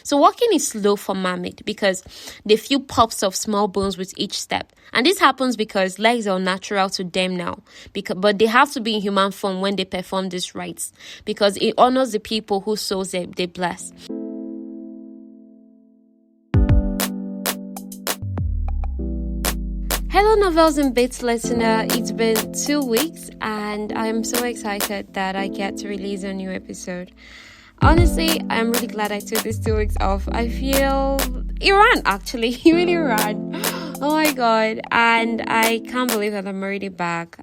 So walking is slow for mermaid because they feel pops of small bones with each step. And this happens because legs are natural to them now. But they have to be in human form when they perform these rites because it honors the people whose souls they bless. Hello, Novels and Bits listener. It's been 2 weeks and I'm so excited that I get to release a new episode. Honestly, I'm really glad I took these 2 weeks off. I feel it ran, actually. It really ran. Oh my God. And I can't believe that I'm already back.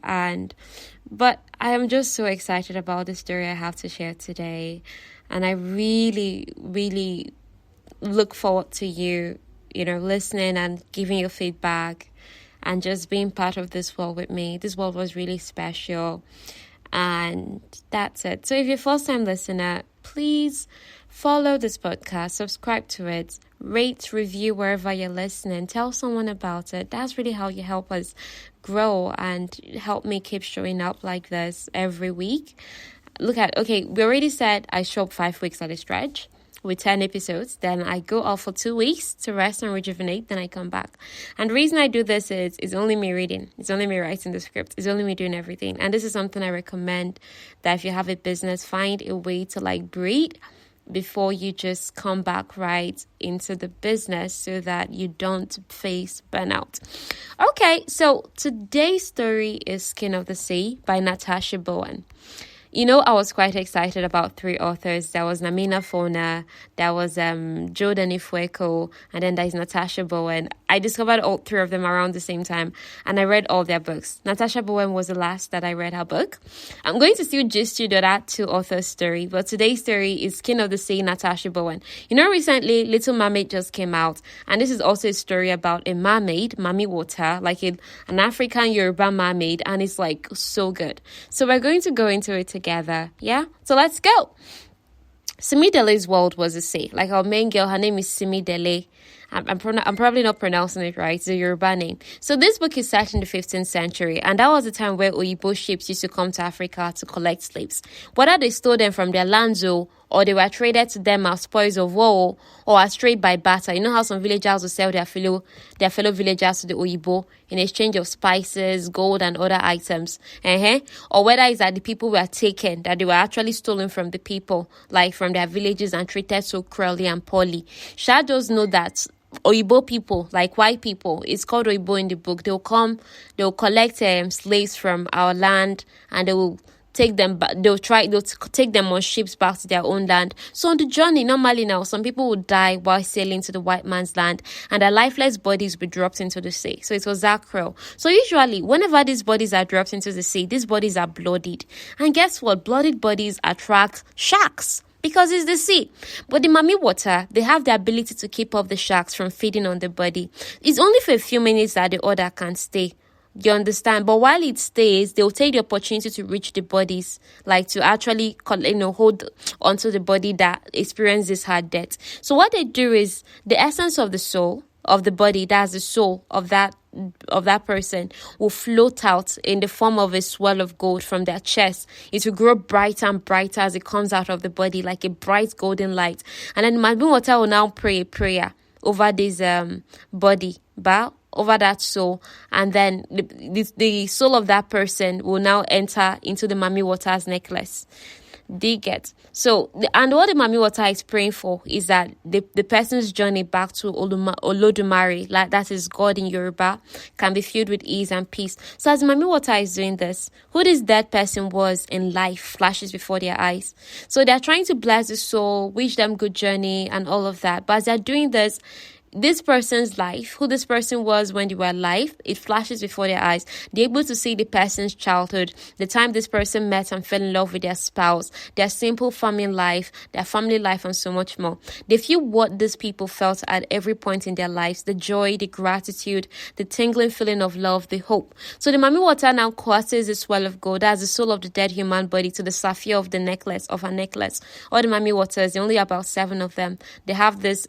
But I am just so excited about the story I have to share today. And I really, really look forward to you listening and giving your feedback and just being part of this world with me. This world was really special. And that's it. So if you're a first-time listener, please follow this podcast, subscribe to it, rate, review wherever you're listening, tell someone about it. That's really how you help us grow and help me keep showing up like this every week. We already said I show up 5 weeks at a stretch with 10 episodes. Then I go off for 2 weeks to rest and rejuvenate. Then I come back. And the reason I do this is it's only me reading. It's only me writing the script. It's only me doing everything. And this is something I recommend that if you have a business, find a way to breathe before you just come back right into the business so that you don't face burnout. Okay, so today's story is Skin of the Sea by Natasha Bowen. I was quite excited about 3 authors. There was Namina Fona, there was Jordan Ifueko, and then there's Natasha Bowen. I discovered all 3 of them around the same time, and I read all their books. Natasha Bowen was the last that I read her book. I'm going to still gist you that 2 authors' story, but today's story is Skin of the Sea, Natasha Bowen. Recently, Little Mermaid just came out, and this is also a story about a mermaid, Mami Wata, an African Yoruba mermaid, and it's so good. So we're going to go into it together, yeah? So let's go. Simidele's world was a sea. Our main girl, her name is Simidele. I'm probably not pronouncing it right. It's a Yoruba name. So this book is set in the 15th century, and that was the time where Oyibo ships used to come to Africa to collect slaves. Whether they stole them from their lands or they were traded to them as spoils of war or as trade by barter. You know how some villagers will sell their fellow villagers to the Oyibo in exchange of spices, gold, and other items. Or whether it's that the people were taken, that they were actually stolen from the people, from their villages and treated so cruelly and poorly. Shall just know that Oyibo people, white people, it's called Oyibo in the book. They'll collect slaves from our land and they will take them back. They'll take them on ships back to their own land. So on the journey, normally now, some people would die while sailing to the white man's land and their lifeless bodies would be dropped into the sea. So it was that cruel. So usually, whenever these bodies are dropped into the sea, these bodies are bloodied. And guess what? Bloodied bodies attract sharks, because it's the sea. But the Mami Wata, they have the ability to keep off the sharks from feeding on the body. It's only for a few minutes that the order can stay. You understand? But while it stays, they'll take the opportunity to reach the bodies, to actually hold onto the body that experiences hard death. So what they do is the essence of the soul of the body, that's the soul of that person, will float out in the form of a swirl of gold from their chest. It will grow brighter and brighter as it comes out of the body, like a bright golden light. And then Mami Wata will now pray a prayer over this body, over that soul, and then the soul of that person will now enter into the Mami Wata's necklace. They get so, and what the Mami Wata is praying for is that the person's journey back to Olodumare, that is God in Yoruba, can be filled with ease and peace. So as Mami Wata is doing this, who this dead person was in life flashes before their eyes. So they're trying to bless the soul, wish them good journey and all of that. But as they're doing this person's life, who this person was when they were alive, it flashes before their eyes. They're able to see the person's childhood, the time this person met and fell in love with their spouse, their simple farming life, their family life, and so much more. They feel what these people felt at every point in their lives, the joy, the gratitude, the tingling feeling of love, the hope. So the Mami Wata now courses the swirl of gold as the soul of the dead human body to the sapphire of her necklace. All the Mami Watas, there are only about 7 of them. They have this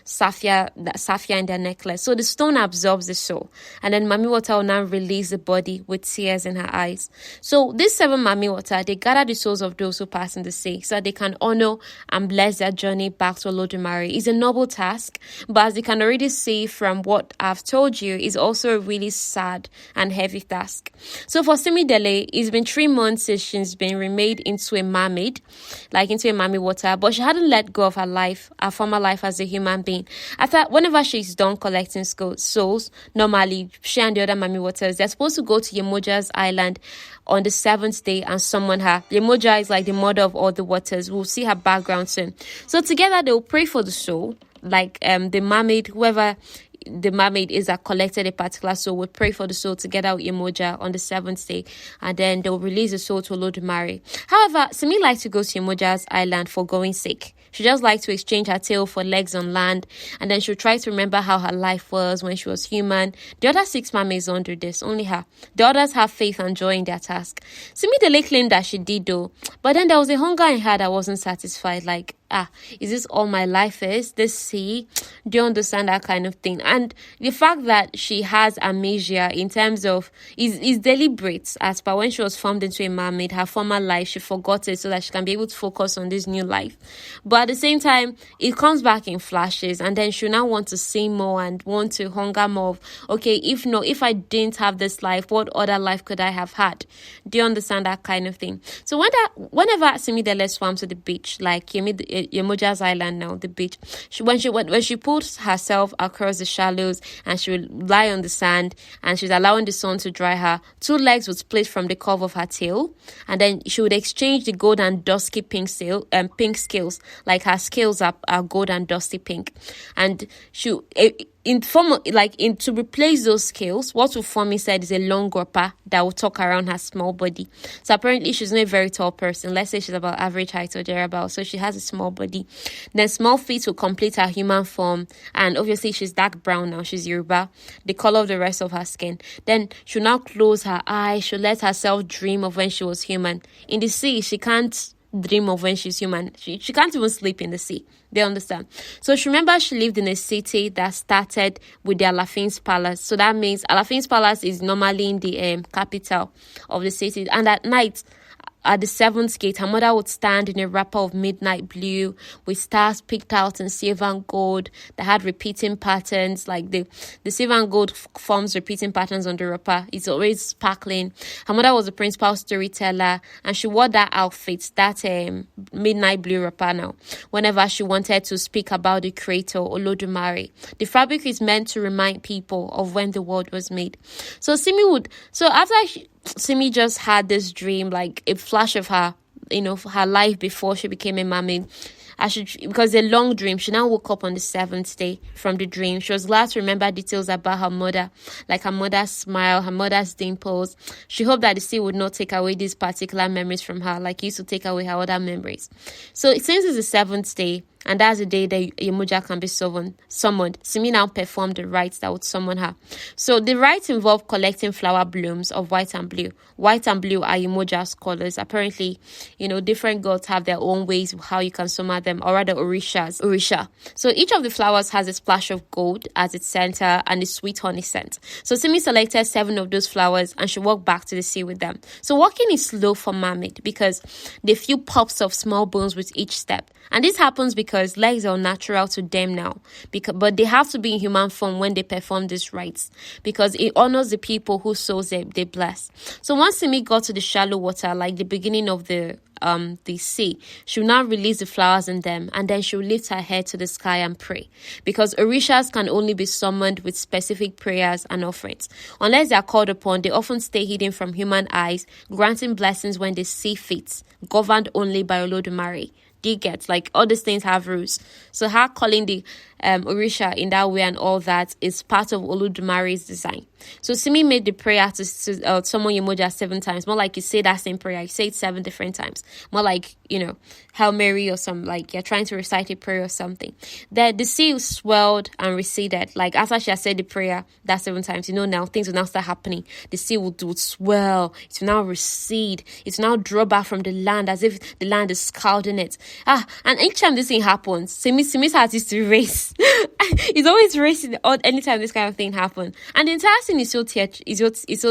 sapphire that sapphire in their necklace. So the stone absorbs the soul. And then Mami Wata will now release the body with tears in her eyes. So these 7 Mami Wata, they gather the souls of those who pass in the sea so that they can honor and bless their journey back to Olodumare. It's a noble task, but as you can already see from what I've told you, it's also a really sad and heavy task. So for Simidele, it's been 3 months since she's been remade into a mermaid, like into a Mami Wata, but she hadn't let go of her life, her former life as a human being. Whenever she's done collecting souls, normally she and the other Mami Watas, they're supposed to go to Yemoja's island on the 7th day and summon her. Yemoja is like the mother of all the waters. We'll see her background soon. So together they will pray for the soul, like the mermaid, whoever the mermaid is that collected a particular soul would pray for the soul together with Yemoja on the 7th day, and then they'll release the soul to Olodumare. However, Simi likes to go to Yemoja's island for going sake. She just likes to exchange her tail for legs on land, and then she'll try to remember how her life was when she was human. The other 6 mermaids don't do this, only her. The others have faith and joy in their task. Simidele claimed that she did though, but then there was a hunger in her that wasn't satisfied, like, is this all my life is? This sea? Do you understand that kind of thing? And the fact that she has amnesia in terms of is deliberate, as per when she was formed into a mermaid, her former life, she forgot it so that she can be able to focus on this new life. But at the same time, it comes back in flashes, and then she'll now want to see more and want to hunger more of, okay, if I didn't have this life, what other life could I have had? Do you understand that kind of thing? So whenever Simidele swam to the beach, like Yemoja's island now, the beach, when she puts herself across the shallows and she would lie on the sand and she's allowing the sun to dry her, 2 legs would split from the curve of her tail, and then she would exchange the gold and dusky pink scales, like her scales are gold and dusty pink, and to replace those scales, what will form inside is a long wrapper that will tuck around her small body. So apparently she's not a very tall person. Let's say she's about average height or thereabouts. So she has a small body. Then small feet will complete her human form. And obviously she's dark brown now. She's Yoruba, the color of the rest of her skin. Then she'll now close her eyes. She'll let herself dream of when she was human. In the sea, she can't dream of when she's human. She can't even sleep in the sea. They understand. So she remembers she lived in a city that started with the Alafin's palace. So that means Alafin's palace is normally in the capital of the city. And at night, at the 7th gate, her mother would stand in a wrapper of midnight blue with stars picked out in silver and gold that had repeating patterns. Like the silver and gold forms repeating patterns on the wrapper. It's always sparkling. Her mother was the principal storyteller, and she wore that outfit, that midnight blue wrapper now, whenever she wanted to speak about the creator, Olodumare. The fabric is meant to remind people of when the world was made. So Simi just had this dream, like a flash of her, her life before she became a mermaid. Because a long dream, she now woke up on the 7th day from the dream. She was glad to remember details about her mother, like her mother's smile, her mother's dimples. She hoped that the sea would not take away these particular memories from her, like it used to take away her other memories. So since it's the 7th day, and that's the day that Yemoja can be summoned, Simi now performed the rites that would summon her. So the rites involve collecting flower blooms of white and blue. White and blue are Yemoja's colors. Apparently, different gods have their own ways of how you can summon them, or rather Orisha. So each of the flowers has a splash of gold as its center and a sweet honey scent. So Simi selected 7 of those flowers and she walked back to the sea with them. So walking is slow for mermaid because they feel pops of small bones with each step. And this happens because legs are natural to them now. But they have to be in human form when they perform these rites, because it honors the people whose souls they bless. So once Simi got to the shallow water, like the beginning of the sea, she'll now release the flowers in them, and then she'll lift her head to the sky and pray, because Orishas can only be summoned with specific prayers and offerings. Unless they are called upon, they often stay hidden from human eyes, granting blessings when they see fit, governed only by Olodumare. Do you get? Like, all these things have rules. So her calling the Orisha in that way and all that is part of Oludumare's design. So Simi made the prayer to summon Yemoja 7 times. More like you say that same prayer. You say it 7 different times. More like, Hail Mary or something. Like you're trying to recite a prayer or something. The sea swelled and receded. Like after she had said the prayer that 7 times, now things will now start happening. The sea would swell. It will now recede. It will now draw back from the land as if the land is scalding it. And each time this thing happens, Simi's heart is to race. It's always racing anytime this kind of thing happens. And the entire scene is so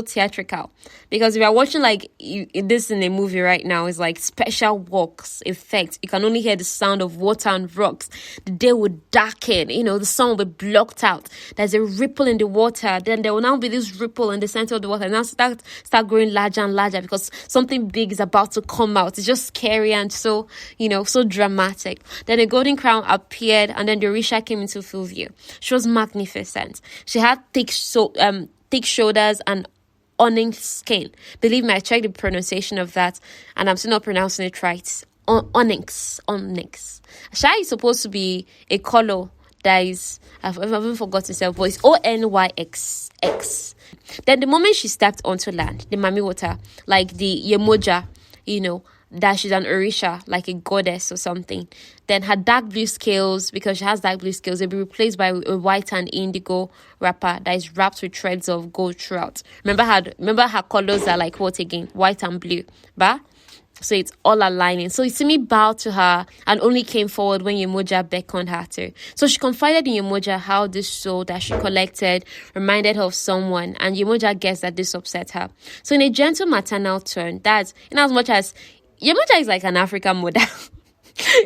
theatrical. Because if you're watching like this in a movie right now, it's like special works, effects. You can only hear the sound of water and rocks. The day would darken, the sun will be blocked out. There's a ripple in the water. Then there will now be this ripple in the center of the water. And now start growing larger and larger because something big is about to come out. It's just scary and so, so dramatic. Then a golden crown appeared and then the Orisha came into full view. She was magnificent. She had thick shoulders and onyx skin. Believe me, I checked the pronunciation of that and I'm still not pronouncing it right. Onyx. Shy is supposed to be a color that is, I've even forgotten to say, but it's Onyxx. Then the moment she stepped onto land, the Mami Wata, like the Yemoja, that she's an Orisha, like a goddess or something, then her dark blue scales, because she has dark blue scales, they'll be replaced by a white and indigo wrapper that is wrapped with threads of gold throughout. Remember her colors are like what again? White and blue. But so it's all aligning. So Simi bowed to her and only came forward when Yemoja beckoned her to. So she confided in Yemoja how this soul that she collected reminded her of someone, and Yemoja guessed that this upset her. So in a gentle maternal tone, that's in as much as Yemoja is like an African mother.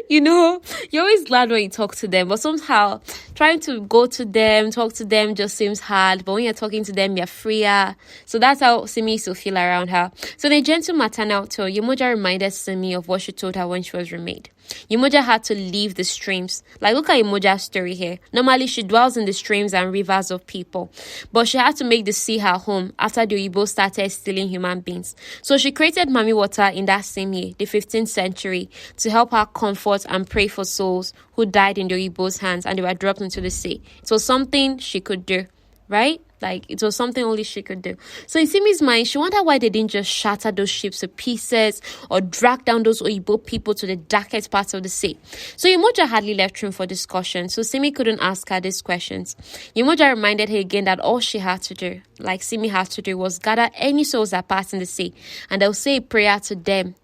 You're always glad when you talk to them, but somehow trying to go to them, talk to them just seems hard. But when you're talking to them, you're freer. So that's how Simi used to feel around her. So in a gentle maternal tone, Yemoja reminded Simi of what she told her when she was remade. Yemoja had to leave the streams. Like, look at Yemoja's story here. Normally, she dwells in the streams and rivers of people, but she had to make the sea her home after the Igbo started stealing human beings. So she created Mami Wata in that same year, the 15th century, to help her comfort and pray for souls who died in the Igbo's hands and they were dropped into the sea. It was something she could do, right? Like, it was something only she could do. So in Simi's mind, she wondered why they didn't just shatter those ships to pieces or drag down those Oyibo people to the darkest parts of the sea. So Yemoja hardly left room for discussion, so Simi couldn't ask her these questions. Yemoja reminded her again that all she had to do, like Simi had to do, was gather any souls that passed in the sea, and they'll say a prayer to them.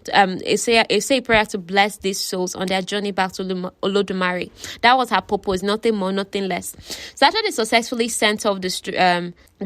Say prayer to bless these souls on their journey back to Olodumare. That was her purpose, nothing more, nothing less. So after they successfully sent off the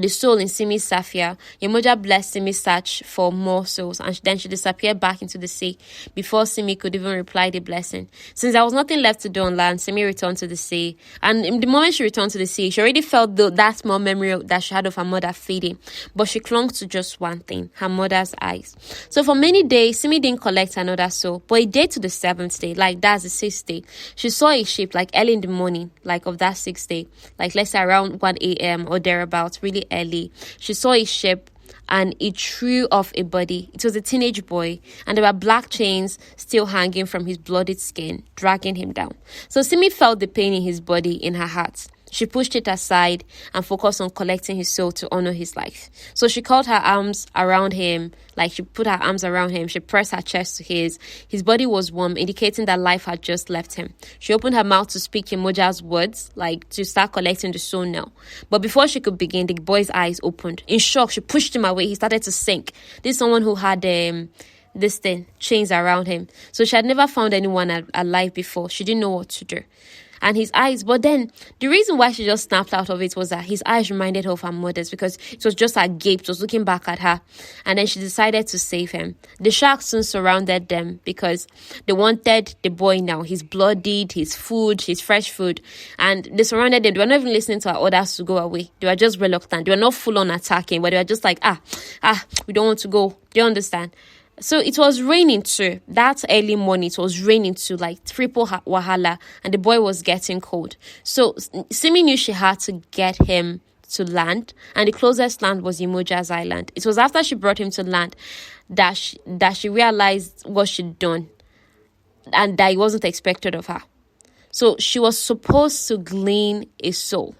soul in Simi's Safia, Yemoja blessed Simi's search for more souls, and then she disappeared back into the sea before Simi could even reply the blessing. Since there was nothing left to do on land, Simi returned to the sea, and in the moment she returned to the sea, she already felt that small memory that she had of her mother fading, but she clung to just one thing: her mother's eyes. So for many days, Simi didn't collect another soul, but a day to the 7th day, like that's the 6th day, she saw a ship like early in the morning, like of that 6th day, like let's say around 1 a.m. or thereabouts, really early. She saw a ship and it threw off a body. It was a teenage boy, and there were black chains still hanging from his bloodied skin, dragging him down. So Simi felt the pain in his body, in her heart. She pushed it aside and focused on collecting his soul to honor his life. So she curled her arms around him, like she put her arms around him. She pressed her chest to his. His body was warm, indicating that life had just left him. She opened her mouth to speak Yemoja's words, like to start collecting the soul now. But before she could begin, the boy's eyes opened. In shock, she pushed him away. He started to sink. This is someone who had chains around him. So she had never found anyone alive before. She didn't know what to do. And his eyes, but then the reason why she just snapped out of it was that his eyes reminded her of her mother's, because it was just her gape, it was looking back at her. And then she decided to save him. The sharks soon surrounded them because they wanted the boy now, his bloodied, his food, his fresh food. And they surrounded them. They were not even listening to her orders to go away. They were just reluctant. They were not full on attacking, but they were just like, we don't want to go. Do you understand? So it was raining too. That early morning, it was raining too, like triple wahala, and the boy was getting cold. So Simi knew she had to get him to land, and the closest land was Yemoja's island. It was after she brought him to land that she realized what she'd done, and that it wasn't expected of her. So she was supposed to glean a soul,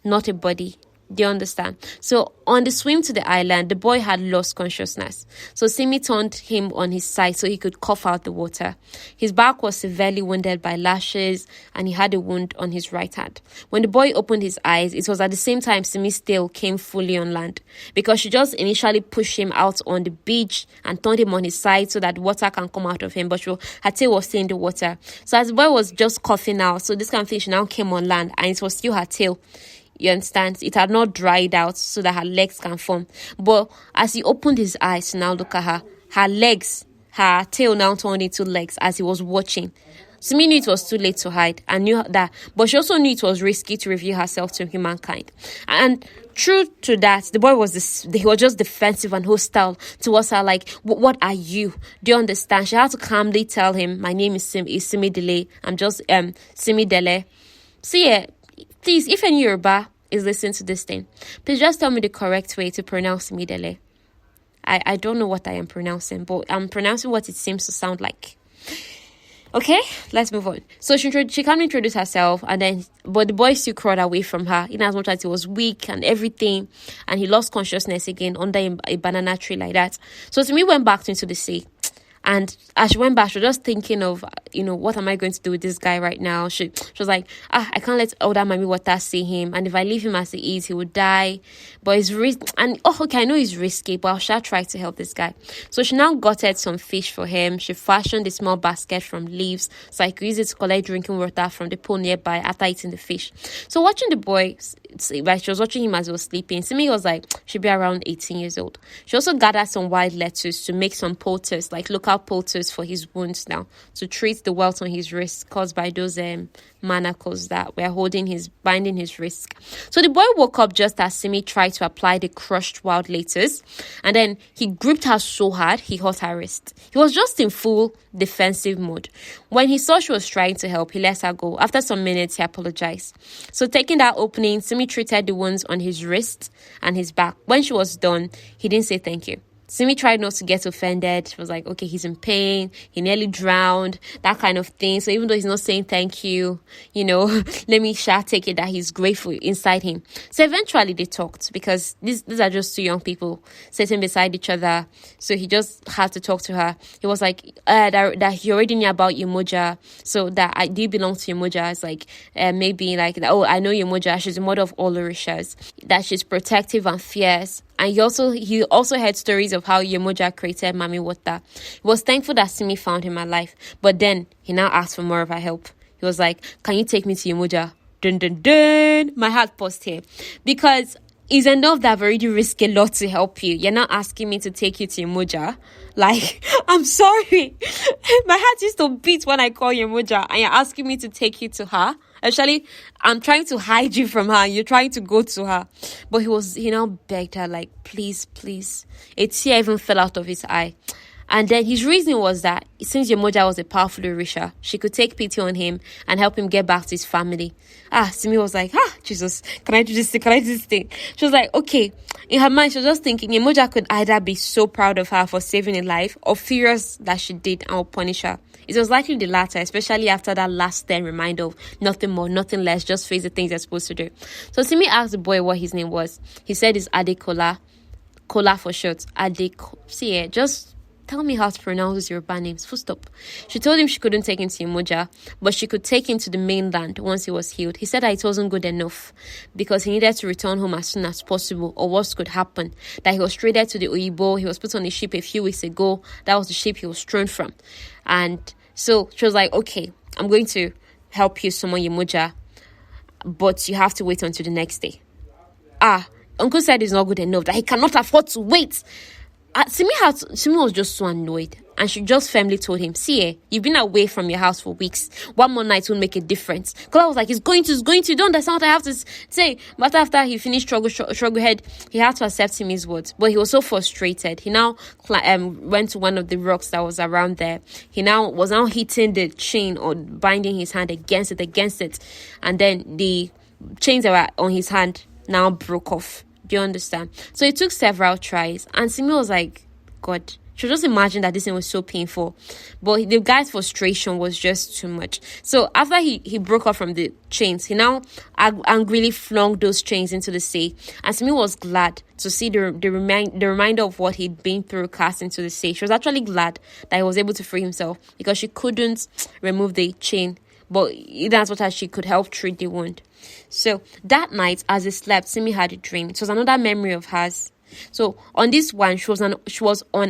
not a body. Do you understand? So on the swim to the island, the boy had lost consciousness. So Simi turned him on his side so he could cough out the water. His back was severely wounded by lashes and he had a wound on his right hand. When the boy opened his eyes, it was at the same time Simi's tail came fully on land, because she just initially pushed him out on the beach and turned him on his side so that water can come out of him, but her tail was still in the water. So as the boy was just coughing out, so this kind of fish now came on land and it was still her tail. You understand? It had not dried out so that her legs can form. But as he opened his eyes to now look at her, her legs, her tail now turned into legs as he was watching. Simi knew it was too late to hide and knew that, but she also knew it was risky to reveal herself to humankind. And true to that, the boy was just defensive and hostile towards her, like, what are you? Do you understand? She had to calmly tell him, my name is Simidele. I'm just Simidele. See, please, if any Yoruba is listening to this thing, please just tell me the correct way to pronounce Simidele. I don't know what I am pronouncing, but I'm pronouncing what it seems to sound like. Okay, let's move on. So she can't introduce herself, but the boy still crawled away from her, in as much as he was weak and everything, and he lost consciousness again under a banana tree like that. So Simi went back into the sea. And as she went back, she was just thinking of, what am I going to do with this guy right now? She was like, I can't let older Mami Wata see him. And if I leave him as he is, he would die. But it's I know he's risky, but I shall try to help this guy. So she now gutted some fish for him. She fashioned a small basket from leaves so I could use it to collect drinking water from the pool nearby after eating the fish. So watching the boy, like she was watching him as he was sleeping, Simi was like, she'd be around 18 years old. She also gathered some wild lettuce to make some poultice, like local poultice for his wounds now, to treat the welt on his wrist caused by those manacles that were binding his wrist. So the boy woke up just as Simi tried to apply the crushed wild lettuce, and then he gripped her so hard he hurt her wrist. He was just in full defensive mode. When he saw she was trying to help, he let her go. After some minutes, he apologized. So taking that opening, Simi treated the wounds on his wrist and his back. When she was done, he didn't say thank you. Simi tried not to get offended. She was like, okay, he's in pain. He nearly drowned, that kind of thing. So even though he's not saying thank you, let me take it that he's grateful inside him. So eventually they talked, because these are just two young people sitting beside each other. So he just had to talk to her. He was like, that he already knew about Yemoja. So that I do belong to Yemoja. It's like, maybe like, oh, I know Yemoja. She's the mother of all Orishas. That she's protective and fierce. And he also heard stories of how Yemoja created Mami Wata. He was thankful that Simi found him alive, but then he now asked for more of her help. He was like, can you take me to Yemoja? Dun dun dun. My heart paused here, because it's enough that I've already risked a lot to help you. You're not asking me to take you to Yemoja. Like, I'm sorry. My heart used to beat when I call Yemoja, and you're asking me to take you to her. Actually, I'm trying to hide you from her. You're trying to go to her. But he now begged her, like, please, please. A tear even fell out of his eye. And then his reason was that since Yemoja was a powerful Orisha, she could take pity on him and help him get back to his family. Simi was like, Jesus, can I do this thing? Can I do this thing? She was like, okay. In her mind, she was just thinking Yemoja could either be so proud of her for saving a life or furious that she did and will punish her. It was likely the latter, especially after that last stern reminder of nothing more, nothing less, just face the things they're supposed to do. So Simi asked the boy what his name was. He said it's Adekola. Kola for short. Just tell me how to pronounce your Yoruba names. Full stop. She told him she couldn't take him to Yemoja, but she could take him to the mainland once he was healed. He said that it wasn't good enough because he needed to return home as soon as possible, or what could happen. That he was traded to the Oyibo. He was put on a ship a few weeks ago. That was the ship he was thrown from. And so she was like, okay, I'm going to help you summon Yemoja, but you have to wait until the next day. Uncle said it's not good enough, that he cannot afford to wait. Simi was just so annoyed, and she just firmly told him, you've been away from your house for weeks. One more night won't make a difference. Kola was like, he's going to, you don't understand what I have to say. But after he finished struggle head, he had to accept him his words. But he was so frustrated. He now went to one of the rocks that was around there. He was hitting the chain or binding his hand against it. And then the chains that were on his hand now broke off. Do you understand? So it took several tries, and Simi was like, God, She just imagined that this thing was so painful. But the guy's frustration was just too much. So after he broke off from the chains, he now angrily flung those chains into the sea. And Simi was glad to see the reminder of what he'd been through cast into the sea. She was actually glad that he was able to free himself because she couldn't remove the chain. But even as much as she could help treat the wound. So that night, as he slept, Simi had a dream. It was another memory of hers. So on this one, she was on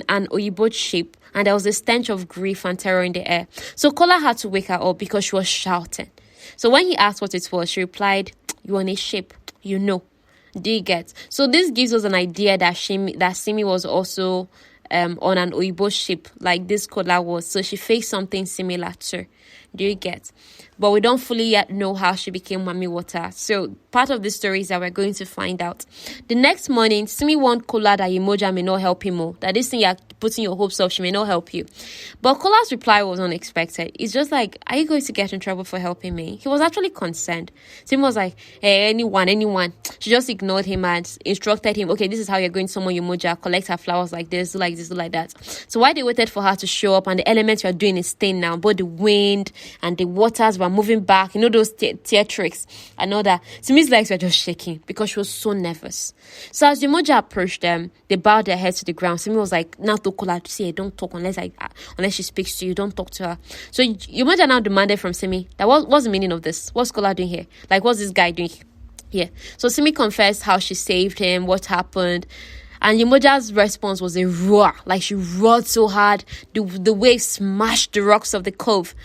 an Oyibo ship, and there was a stench of grief and terror in the air. So Kola had to wake her up because she was shouting. So when he asked what it was, she replied, "You're on a ship, you know." Do you get? So this gives us an idea that Simi was also on an Oyibo ship like this Kola was. So she faced something similar too. Do you get? But we don't fully yet know how she became Mami Wata. So part of the story is that we're going to find out. The next morning, Simi warned Kola that Yemoja may not help him more. That this thing you're putting your hopes up, she may not help you. But Kola's reply was unexpected. It's just like, are you going to get in trouble for helping me? He was actually concerned. Simi was like, hey, anyone. She just ignored him and instructed him, okay, this is how you're going to summon Yemoja. Collect her flowers like this, do like this, do like that. So while they waited for her to show up and the elements were doing its thing now, both the wind and the waters were moving back, those theatrics and all that. Simi's legs were just shaking because she was so nervous. So as Yemoja approached them, they bowed their heads to the ground. Simi was like, now to Kola, see, don't talk unless she speaks to you, don't talk to her. So Yemoja now demanded from Simi that what's the meaning of this? What's Kola doing here? Like, what's this guy doing here? So Simi confessed how she saved him, what happened. And Yemoja's response was a roar. Like, she roared so hard, the waves smashed the rocks of the cove.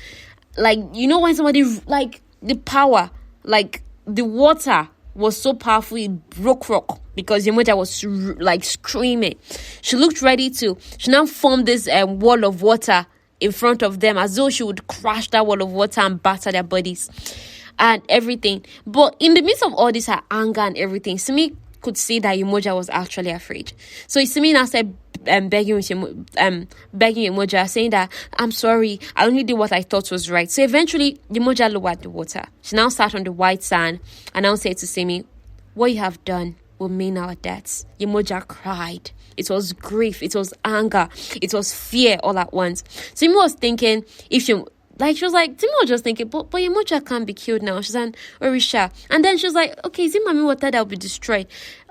Like, when somebody, like, the power, like, the water was so powerful, it broke rock because Yemoja was, like, screaming. She looked ready to, she now formed this wall of water in front of them as though she would crash that wall of water and batter their bodies and everything. But in the midst of all this, her anger and everything, Simi could see that Yemoja was actually afraid. So Simi now said, begging Yemoja, saying that, I'm sorry, I only did what I thought was right. So eventually, Yemoja lowered the water. She now sat on the white sand and now said to Simi, what you have done will mean our deaths. Yemoja cried. It was grief, it was anger, it was fear all at once. Simi was thinking, she was like, Simi was just thinking, but Yemoja can't be killed now. She's an Orisha. And then she was like, okay, is it Mami Wata that will be destroyed?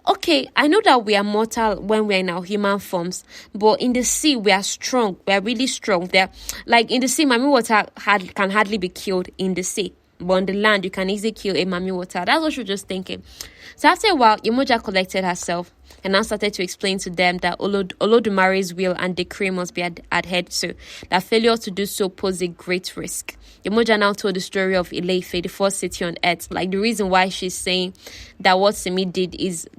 Okay, I know that we are mortal when we're in our human forms, but in the sea, we are strong. We are really strong. Like in the sea, Mami Wata can hardly be killed in the sea. But on the land, you can easily kill a Mami Wata. That's what she was just thinking. So after a while, Yemoja collected herself and now started to explain to them that Olodumare's will and decree must be adhered to, that failure to do so posed a great risk. Yemoja now told the story of Ile-Ife, the first city on earth. Like, the reason why she's saying that what Simi did is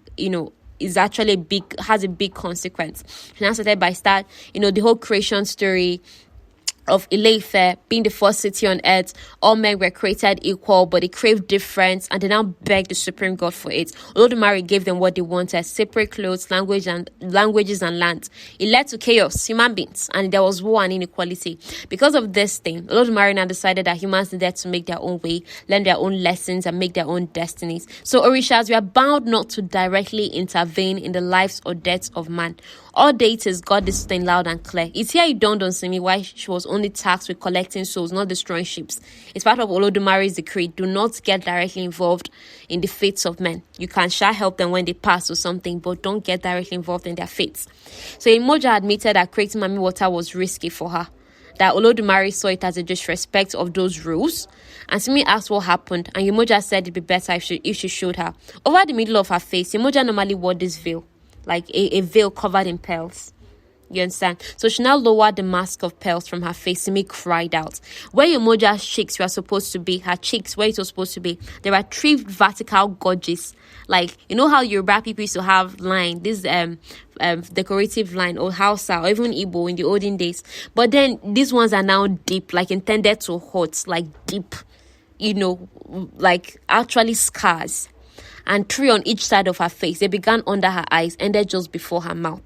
actually has a big consequence. She now started by the whole creation story of Ile-Ife being the first city on earth. All men were created equal, but they craved difference, and they now begged the supreme god for it. Olodumare gave them what they wanted: separate clothes, languages and lands. It led to chaos, human beings, and there was war and inequality. Because of this thing, Olodumare now decided that humans needed to make their own way, learn their own lessons, and make their own destinies. So Orishas, we are bound not to directly intervene in the lives or deaths of man. All deities got this thing loud and clear. It's here it dawned on Simi why she was only tasked with collecting souls, not destroying ships. It's part of Olodumare's decree. Do not get directly involved in the fates of men. You can help them when they pass or something, but don't get directly involved in their fates. So Yemoja admitted that creating Mami Wata was risky for her, that Olodumare saw it as a disrespect of those rules. And Simi asked what happened, and Yemoja said it'd be better if she showed her. Over the middle of her face, Yemoja normally wore this veil, like a veil covered in pearls. You understand? So she now lowered the mask of pearls from her face. Simi cried out. Where Yemoja's cheeks were supposed to be, her cheeks, where it was supposed to be, there were three vertical gorges. Like, you know how Yoruba people used to have line, this decorative line, or Hausa, or even Igbo in the olden days. But then these ones are now deep, like intended to hurt, like deep, like actually scars. And three on each side of her face. They began under her eyes, ended just before her mouth.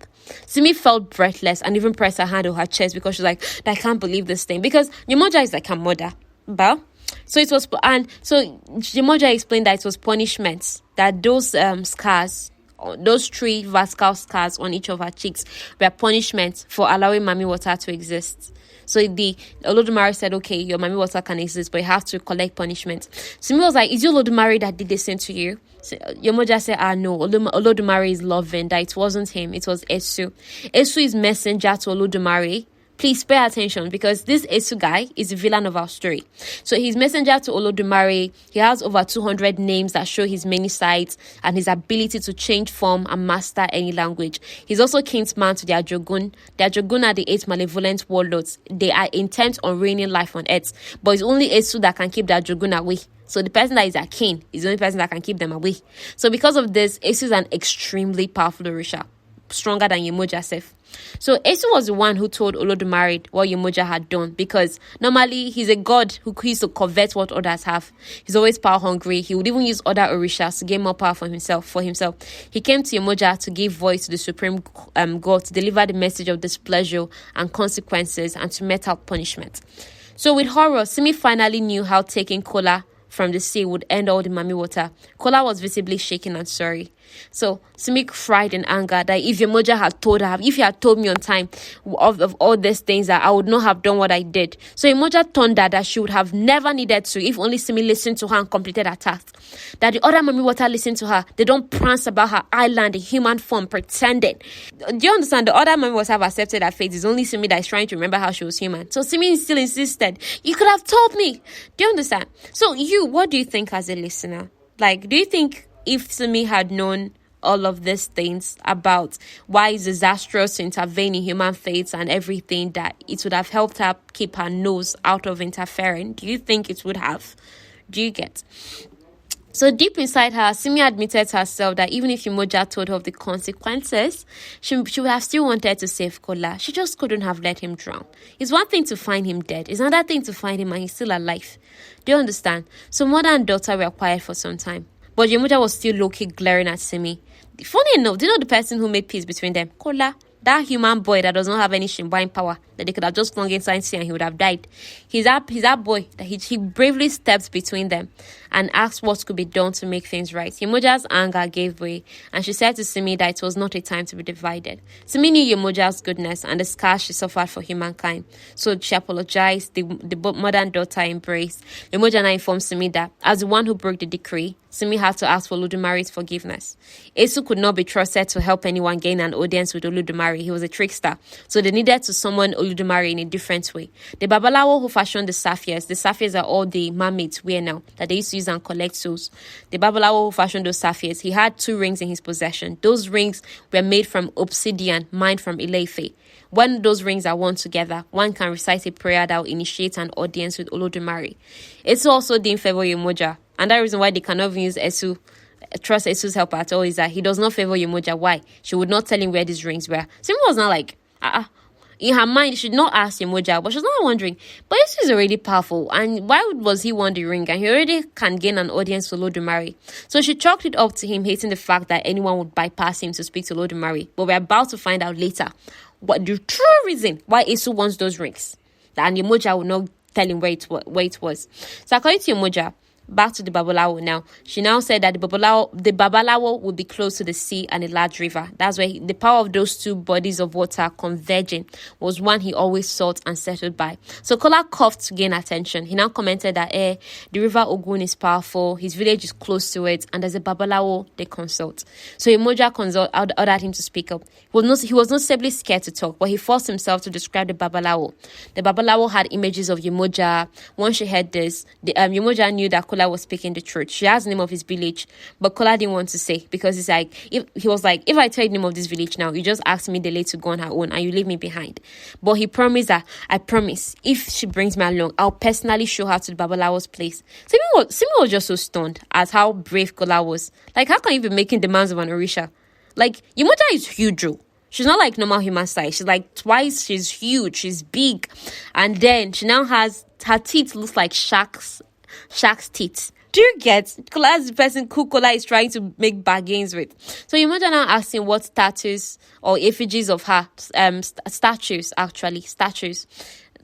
Simi felt breathless and even pressed her hand on her chest because she's like, I can't believe this thing. Because Yemoja is like her mother. But so it was, and so Yemoja explained that it was punishment, that those scars those 3 vertical scars on each of her cheeks were punishment for allowing Mami Wata to exist. So the Olodumare said, okay, your Mami Wata can exist, but you have to collect punishment. Simi was like, is it Olodumare that did this thing to you? So Yemoja said, no, Olodumare is loving, that it wasn't him, it was Esu. Esu is messenger to Olodumare. Please pay attention, because this Esu guy is the villain of our story. So he's messenger to Olodumare. He has over 200 names that show his many sides and his ability to change form and master any language. He's also kinsman to the Ajogun. The Ajogun are the 8 malevolent warlords. They are intent on reigning life on earth, but it's only Esu that can keep the Ajogun away. So the person that is a king is the only person that can keep them away. So because of this, Esu is an extremely powerful Orisha, stronger than Yemoja self. So Esu was the one who told Olodumare what Yemoja had done, because normally he's a god who used to covet what others have. He's always power hungry. He would even use other orishas to gain more power for himself. He came to Yemoja to give voice to the supreme god, to deliver the message of displeasure and consequences, and to mete out punishment. So with horror, Simi finally knew how taking Kola from the sea would end all the Mami Wata. Kola was visibly shaking and sorry. So Simi cried in anger that if Yemoja had told her, if he had told me on time of all these things, that I would not have done what I did. So Yemoja thundered that she would have never needed to, if only Simi listened to her and completed her task. That the other Mami Wata listened to her. They don't prance about her island in human form, pretending. Do you understand? The other Mami Wata have accepted her fate. It's only Simi that is trying to remember how she was human. So Simi still insisted, you could have told me. Do you understand? So what do you think as a listener? Like, do you think if Simi had known all of these things about why it's disastrous to intervene in human fates and everything, that it would have helped her keep her nose out of interfering? Do you think it would have? Do you get? So deep inside her, Simi admitted to herself that even if Yemoja told her of the consequences, she would have still wanted to save Kola. She just couldn't have let him drown. It's one thing to find him dead. It's another thing to find him and he's still alive. Do you understand? So mother and daughter were quiet for some time, but Yemoja was still low-key glaring at Simi. Funny enough, do you know the person who made peace between them? Kola. That human boy that does not have any Shimbain power, that they could have just flung inside sea and he would have died. He's that boy that he bravely stepped between them and asked what could be done to make things right. Yemoja's anger gave way, and she said to Simi that it was not a time to be divided. Simi knew Yemoja's goodness and the scars she suffered for humankind. So she apologized. The mother and daughter embraced. Yemoja now informed Simi that as the one who broke the decree, Simi had to ask for Oludumare's forgiveness. Esu could not be trusted to help anyone gain an audience with Oludumare. He was a trickster. So they needed to summon Oludumare in a different way. The Babalawo who fashioned the sapphires are all the mermaids wear now, that they used to use and collect souls. The Babalawo who fashioned those sapphires, he had 2 rings in his possession. Those rings were made from obsidian, mined from Ile-Ife. When those rings are worn together, one can recite a prayer that will initiate an audience with Olodumare. Esu also didn't favor Yemoja. And that reason why they cannot even trust Esu's help at all is that he does not favor Yemoja. Why? She would not tell him where these rings were. Simi was not like, in her mind, she should not ask Yemoja, but she's not wondering, but Esu is already powerful, and why was he want the ring? And he already can gain an audience to Olodumare. So she chalked it up to him hating the fact that anyone would bypass him to speak to Olodumare. But we're about to find out later what the true reason why Esu wants those rings. And Yemoja will not tell him where it was. So according to Yemoja, back to the Babalawo now. She now said that the Babalawo would be close to the sea and a large river. That's where the power of those 2 bodies of water converging was one he always sought and settled by. So Kola coughed to gain attention. He now commented that the river Ogun is powerful, his village is close to it, and as a Babalawo, they consult. So Yemoja ordered him to speak up. He was not simply scared to talk, but he forced himself to describe the Babalawo. The Babalawo had images of Yemoja. Once she heard this, Yemoja knew that Kola was speaking the truth. She has the name of his village, but Kola didn't want to say, because it's like, if I tell you the name of this village now, you just ask Simidele to go on her own and you leave me behind. But he promised that, I promise, if she brings me along, I'll personally show her to the Babalawo's place. Simi was just so stunned at how brave Kola was. Like, how can you be making demands of an Orisha? Like, Yemoja is huge. She's not like normal human size. She's like twice, she's huge, she's big. And then she now has, her teeth looks like shark's teeth. Do you get? Kola is the person who Kola is trying to make bargains with. So Yemoja now asked him what statues or effigies of her, statues.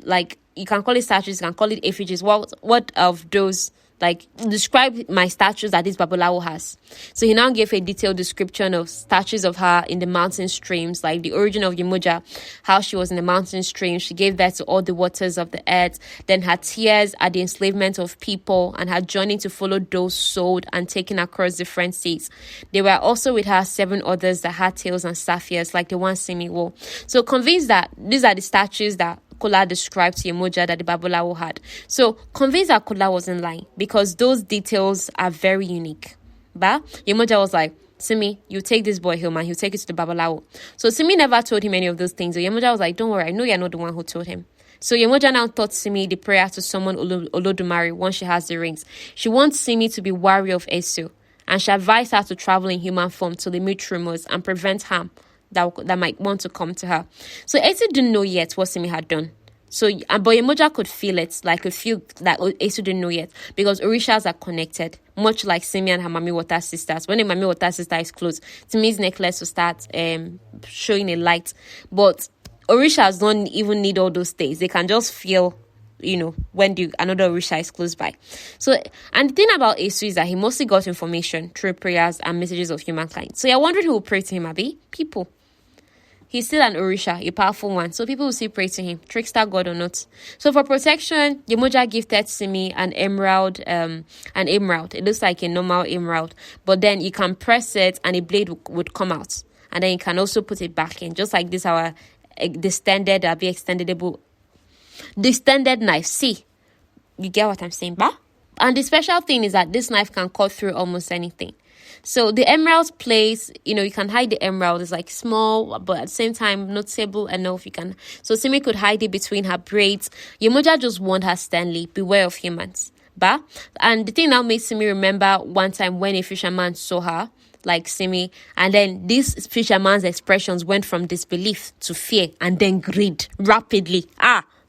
Like, you can call it statues, you can call it effigies. What of those Like, describe my statues that this Babalawo has. So he now gave a detailed description of statues of her in the mountain streams, like the origin of Yemoja, how she was in the mountain streams. She gave birth to all the waters of the earth. Then her tears at the enslavement of people and her journey to follow those sold and taken across different seas. There were also with her 7 others that had tails and sapphires, like the one Simi wore. So convinced that these are the statues that Kola described to Yemoja that the Babalawo had. So convinced that Kola wasn't lying because those details are very unique. But Yemoja was like, Simi, you take this boy home and he'll take it to the Babalawo. So Simi never told him any of those things. So Yemoja was like, don't worry, I know you're not the one who told him. So Yemoja now taught Simi the prayer to summon Olodumare once she has the rings. She wants Simi to be wary of Esu, and she advised her to travel in human form to limit rumors and prevent harm that might want to come to her. So Esu didn't know yet what Simi had done. So, but Yemoja could feel it, like could feel that Esu didn't know yet, because Orishas are connected, much like Simi and her Mami Wata sisters. When a Mami Wata sister is close, Simi's necklace will start showing a light. But Orishas don't even need all those things. They can just feel, when another Orisha is close by. So, and the thing about Esu is that he mostly got information through prayers and messages of humankind. So you're wondering who will pray to him, Abi? People. He's still an Orisha, a powerful one. So people will still pray to him, trickster god or not. So for protection, Yemoja gifted Simi an emerald. It looks like a normal emerald. But then you can press it and a blade would come out. And then you can also put it back in. Just like this, our extended knife. See, you get what I'm saying, ba? And the special thing is that this knife can cut through almost anything. So the emerald place, you can hide the emerald. It's like small, but at the same time noticeable enough. So Simi could hide it between her braids. Yemoja just warned her sternly, beware of humans. And the thing now makes Simi remember one time when a fisherman saw her, like Simi, and then this fisherman's expressions went from disbelief to fear and then greed rapidly.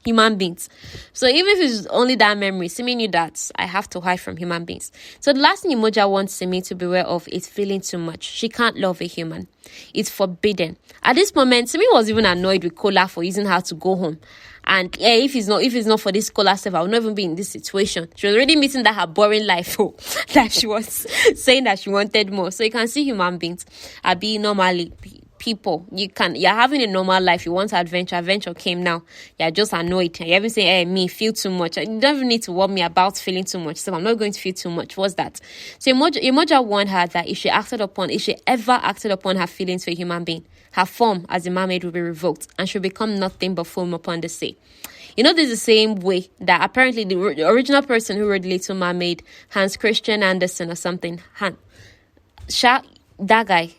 Human beings. So even if it's only that memory, Simi knew that I have to hide from human beings. So the last thing Yemoja wants Simi to beware of is feeling too much. She can't love a human. It's forbidden. At this moment, Simi was even annoyed with Kola for using her to go home. And if it's not for this Kola stuff, I would not even be in this situation. She was already missing that her boring life that she was saying that she wanted more. So you can see human beings are being normally people. You're having a normal life. You want adventure came now. You're just annoyed. You're even saying, me feel too much. You don't even need to warn me about feeling too much. So I'm not going to feel too much. What's that? So Yemoja warned her that if she ever acted upon her feelings for a human being, her form as a mermaid will be revoked and she'll become nothing but foam upon the sea. This is the same way that apparently the original person who wrote Little Mermaid, Hans Christian Andersen or something, that guy,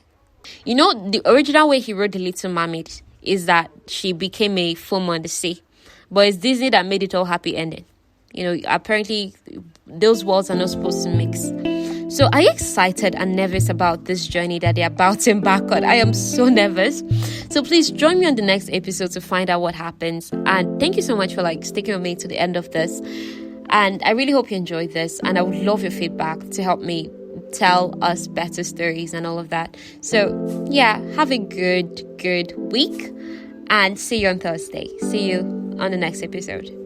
the original way he wrote The Little Mermaid is that she became a foam on the sea. But it's Disney that made it all happy ending. Apparently those worlds are not supposed to mix. So are you excited and nervous about this journey that they're about to embark on? I am so nervous. So please join me on the next episode to find out what happens. And thank you so much for sticking with me to the end of this. And I really hope you enjoyed this. And I would love your feedback to help me tell us better stories and all of that. So yeah, have a good week and see you on Thursday. See you on the next episode.